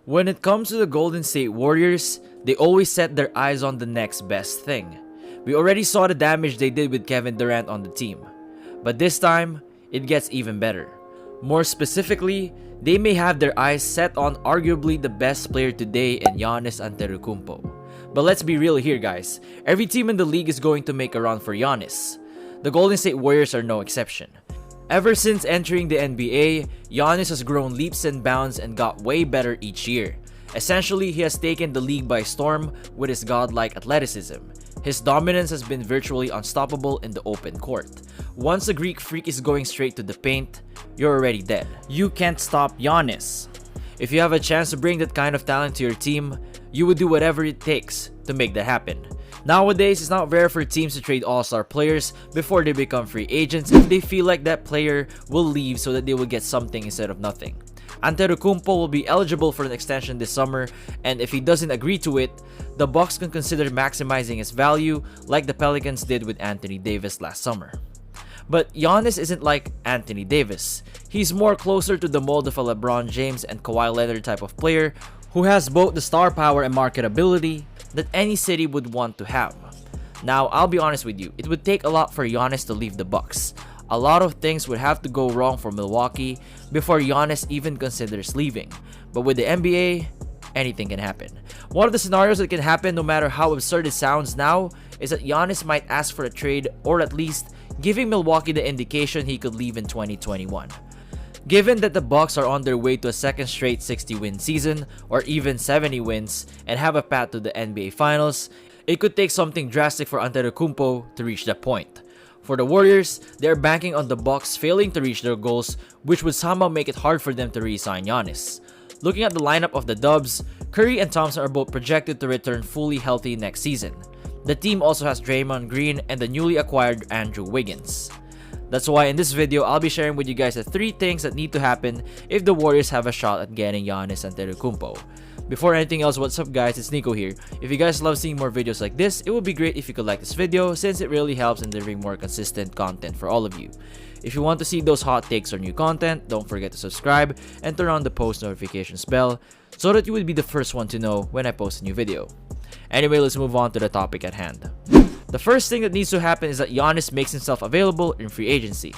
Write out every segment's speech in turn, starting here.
When it comes to the Golden State Warriors, they always set their eyes on the next best thing. We already saw the damage they did with Kevin Durant on the team. But this time, it gets even better. More specifically, they may have their eyes set on arguably the best player today in Giannis Antetokounmpo. But let's be real here, guys. Every team in the league is going to make a run for Giannis. The Golden State Warriors are no exception. Ever since entering the NBA, Giannis has grown leaps and bounds and got way better each year. Essentially, he has taken the league by storm with his godlike athleticism. His dominance has been virtually unstoppable in the open court. Once a Greek freak is going straight to the paint, you're already dead. You can't stop Giannis. If you have a chance to bring that kind of talent to your team, you would do whatever it takes to make that happen. Nowadays, it's not rare for teams to trade all-star players before they become free agents if they feel like that player will leave so that they will get something instead of nothing. Antetokounmpo will be eligible for an extension this summer, and if he doesn't agree to it, the Bucks can consider maximizing his value like the Pelicans did with Anthony Davis last summer. But Giannis isn't like Anthony Davis. He's more closer to the mold of a LeBron James and Kawhi Leonard type of player who has both the star power and marketability that any city would want to have. Now, I'll be honest with you, it would take a lot for Giannis to leave the Bucks. A lot of things would have to go wrong for Milwaukee before Giannis even considers leaving. But with the NBA, anything can happen. One of the scenarios that can happen, no matter how absurd it sounds now, is that Giannis might ask for a trade, or at least giving Milwaukee the indication he could leave in 2021. Given that the Bucks are on their way to a second straight 60-win season, or even 70 wins, and have a path to the NBA Finals, it could take something drastic for Antetokounmpo to reach that point. For the Warriors, they are banking on the Bucks failing to reach their goals, which would somehow make it hard for them to re-sign Giannis. Looking at the lineup of the Dubs, Curry and Thompson are both projected to return fully healthy next season. The team also has Draymond Green and the newly acquired Andrew Wiggins. That's why in this video, I'll be sharing with you guys the 3 things that need to happen if the Warriors have a shot at getting Giannis Antetokounmpo. Before anything else, what's up guys, it's Nico here. If you guys love seeing more videos like this, it would be great if you could like this video since it really helps in delivering more consistent content for all of you. If you want to see those hot takes or new content, don't forget to subscribe and turn on the post notifications bell so that you would be the first one to know when I post a new video. Anyway, let's move on to the topic at hand. The first thing that needs to happen is that Giannis makes himself available in free agency.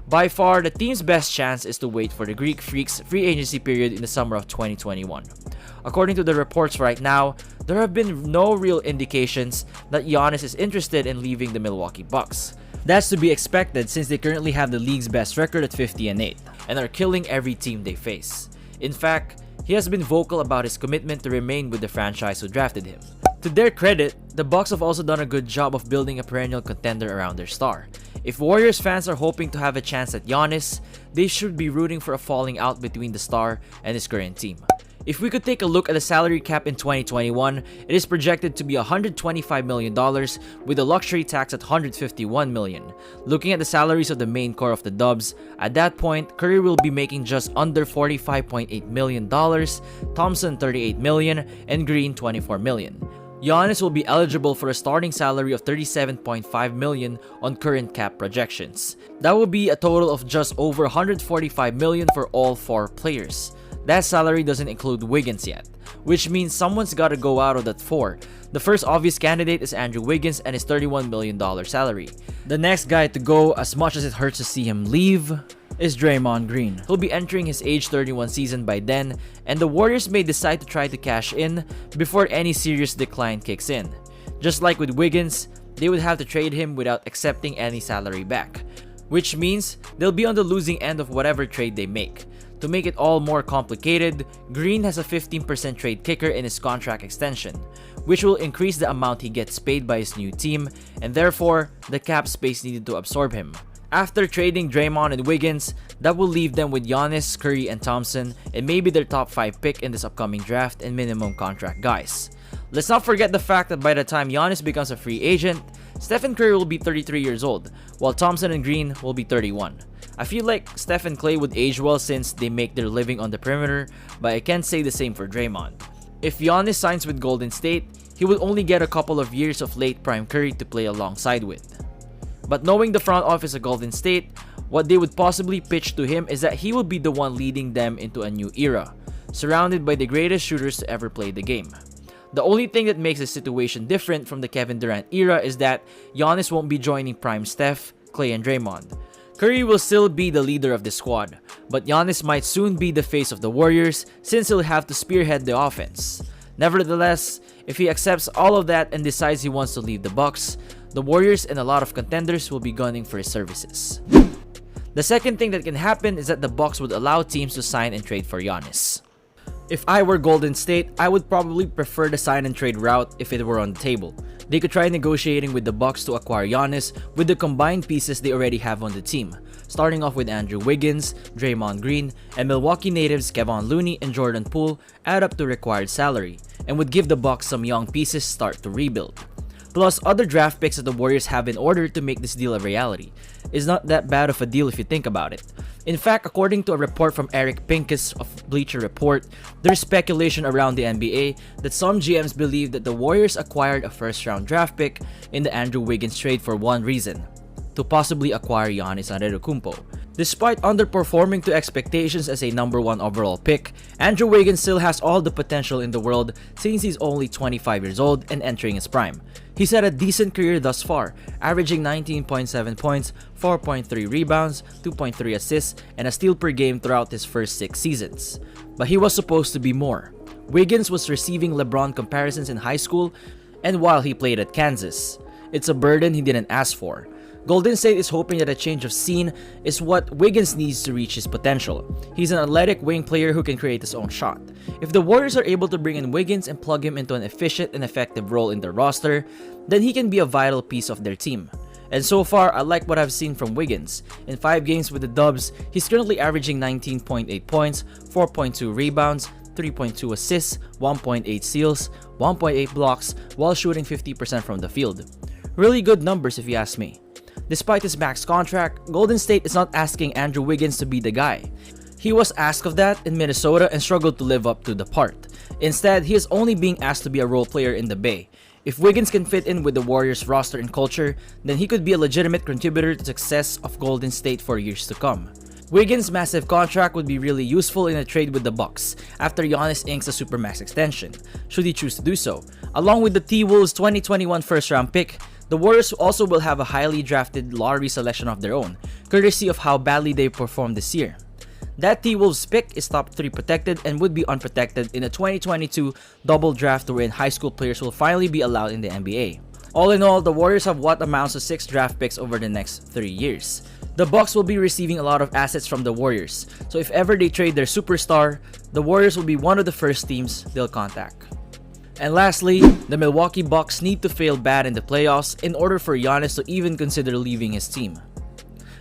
By far, the team's best chance is to wait for the Greek Freak's free agency period in the summer of 2021. According to the reports right now, there have been no real indications that Giannis is interested in leaving the Milwaukee Bucks. That's to be expected since they currently have the league's best record at 50-8 and are killing every team they face. In fact, he has been vocal about his commitment to remain with the franchise who drafted him. To their credit, the Bucks have also done a good job of building a perennial contender around their star. If Warriors fans are hoping to have a chance at Giannis, they should be rooting for a falling out between the star and his current team. If we could take a look at the salary cap in 2021, it is projected to be $125 million with a luxury tax at $151 million. Looking at the salaries of the main core of the Dubs, at that point, Curry will be making just under $45.8 million, Thompson $38 million, and Green $24 million. Giannis will be eligible for a starting salary of $37.5 million on current cap projections. That will be a total of just over $145 million for all 4 players. That salary doesn't include Wiggins yet, which means someone's gotta go out of that 4. The first obvious candidate is Andrew Wiggins and his $31 million salary. The next guy to go, as much as it hurts to see him leave, is Draymond Green. He'll be entering his age 31 season by then, and the Warriors may decide to try to cash in before any serious decline kicks in. Just like with Wiggins, they would have to trade him without accepting any salary back, which means they'll be on the losing end of whatever trade they make. To make it all more complicated, Green has a 15% trade kicker in his contract extension, which will increase the amount he gets paid by his new team, and therefore, the cap space needed to absorb him. After trading Draymond and Wiggins, that will leave them with Giannis, Curry, and Thompson, and maybe their top 5 pick in this upcoming draft and minimum contract guys. Let's not forget the fact that by the time Giannis becomes a free agent, Stephen Curry will be 33 years old, while Thompson and Green will be 31. I feel like Steph and Klay would age well since they make their living on the perimeter, but I can't say the same for Draymond. If Giannis signs with Golden State, he will only get a couple of years of late prime Curry to play alongside with. But knowing the front office of Golden State, what they would possibly pitch to him is that he will be the one leading them into a new era. surrounded by the greatest shooters to ever play the game. The only thing that makes the situation different from the Kevin Durant era is that Giannis won't be joining prime Steph, Klay, and Draymond. Curry will still be the leader of the squad, but Giannis might soon be the face of the Warriors since he'll have to spearhead the offense. Nevertheless, if he accepts all of that and decides he wants to leave the Bucks, the Warriors and a lot of contenders will be gunning for his services. The second thing that can happen is that the Bucks would allow teams to sign and trade for Giannis. If I were Golden State, I would probably prefer the sign and trade route if it were on the table. They could try negotiating with the Bucks to acquire Giannis with the combined pieces they already have on the team, starting off with Andrew Wiggins, Draymond Green, and Milwaukee natives Kevon Looney and Jordan Poole add up to required salary, and would give the Bucks some young pieces start to rebuild. Plus other draft picks that the Warriors have in order to make this deal a reality. It's not that bad of a deal if you think about it. In fact, according to a report from Eric Pincus of Bleacher Report, there's speculation around the NBA that some GMs believe that the Warriors acquired a first-round draft pick in the Andrew Wiggins trade for one reason: to possibly acquire Giannis Antetokounmpo. Despite underperforming to expectations as a number 1 overall pick, Andrew Wiggins still has all the potential in the world since he's only 25 years old and entering his prime. He's had a decent career thus far, averaging 19.7 points, 4.3 rebounds, 2.3 assists, and a steal per game throughout his first 6 seasons. But he was supposed to be more. Wiggins was receiving LeBron comparisons in high school and while he played at Kansas. It's a burden he didn't ask for. Golden State is hoping that a change of scene is what Wiggins needs to reach his potential. He's an athletic wing player who can create his own shot. If the Warriors are able to bring in Wiggins and plug him into an efficient and effective role in their roster, then he can be a vital piece of their team. And so far, I like what I've seen from Wiggins. In 5 games with the Dubs, he's currently averaging 19.8 points, 4.2 rebounds, 3.2 assists, 1.8 steals, 1.8 blocks, while shooting 50% from the field. Really good numbers if you ask me. Despite his max contract, Golden State is not asking Andrew Wiggins to be the guy. He was asked of that in Minnesota and struggled to live up to the part. Instead, he is only being asked to be a role player in the Bay. If Wiggins can fit in with the Warriors roster and culture, then he could be a legitimate contributor to the success of Golden State for years to come. Wiggins' massive contract would be really useful in a trade with the Bucks after Giannis inks a supermax extension, should he choose to do so. Along with the T-Wolves 2021 first-round pick, the Warriors also will have a highly drafted lottery selection of their own, courtesy of how badly they performed this year. That T-Wolves pick is top 3 protected and would be unprotected in the 2022 double draft wherein high school players will finally be allowed in the NBA. All in all, the Warriors have what amounts to 6 draft picks over the next 3 years. The Bucks will be receiving a lot of assets from the Warriors, so if ever they trade their superstar, the Warriors will be one of the first teams they'll contact. And lastly, the Milwaukee Bucks need to fail bad in the playoffs in order for Giannis to even consider leaving his team.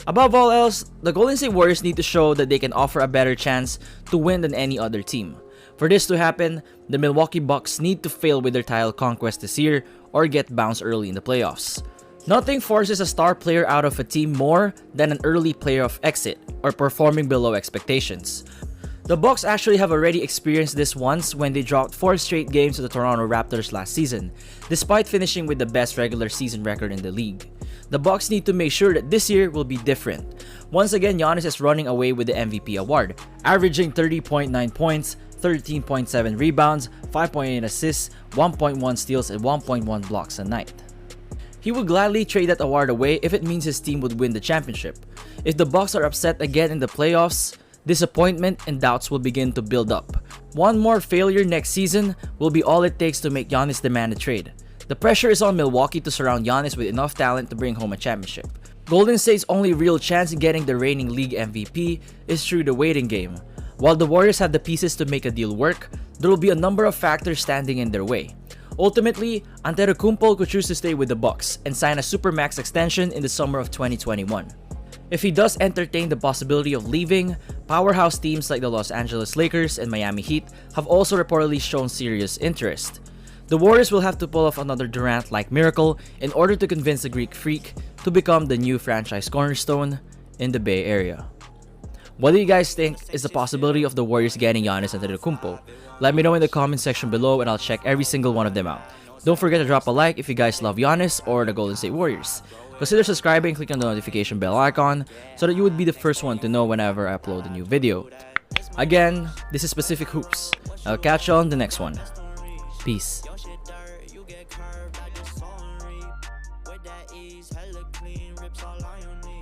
Above all else, the Golden State Warriors need to show that they can offer a better chance to win than any other team. For this to happen, the Milwaukee Bucks need to fail with their title conquest this year or get bounced early in the playoffs. Nothing forces a star player out of a team more than an early playoff exit or performing below expectations. The Bucks actually have already experienced this once when they dropped 4 straight games to the Toronto Raptors last season, despite finishing with the best regular season record in the league. The Bucks need to make sure that this year will be different. Once again, Giannis is running away with the MVP award, averaging 30.9 points, 13.7 rebounds, 5.8 assists, 1.1 steals, and 1.1 blocks a night. He would gladly trade that award away if it means his team would win the championship. If the Bucks are upset again in the playoffs, disappointment and doubts will begin to build up. One more failure next season will be all it takes to make Giannis demand a trade. The pressure is on Milwaukee to surround Giannis with enough talent to bring home a championship. Golden State's only real chance in getting the reigning league MVP is through the waiting game. While the Warriors have the pieces to make a deal work, there will be a number of factors standing in their way. Ultimately, Antetokounmpo could choose to stay with the Bucks and sign a supermax extension in the summer of 2021. If he does entertain the possibility of leaving, powerhouse teams like the Los Angeles Lakers and Miami Heat have also reportedly shown serious interest. The Warriors will have to pull off another Durant-like miracle in order to convince the Greek Freak to become the new franchise cornerstone in the Bay Area. What do you guys think is the possibility of the Warriors getting Giannis Antetokounmpo? Let me know in the comment section below and I'll check every single one of them out. Don't forget to drop a like if you guys love Giannis or the Golden State Warriors. Consider subscribing and click on the notification bell icon so that you would be the first one to know whenever I upload a new video. Again, this is Specific Hoops. I'll catch you on the next one. Peace. With that ease, hella clean, rips all on your knees.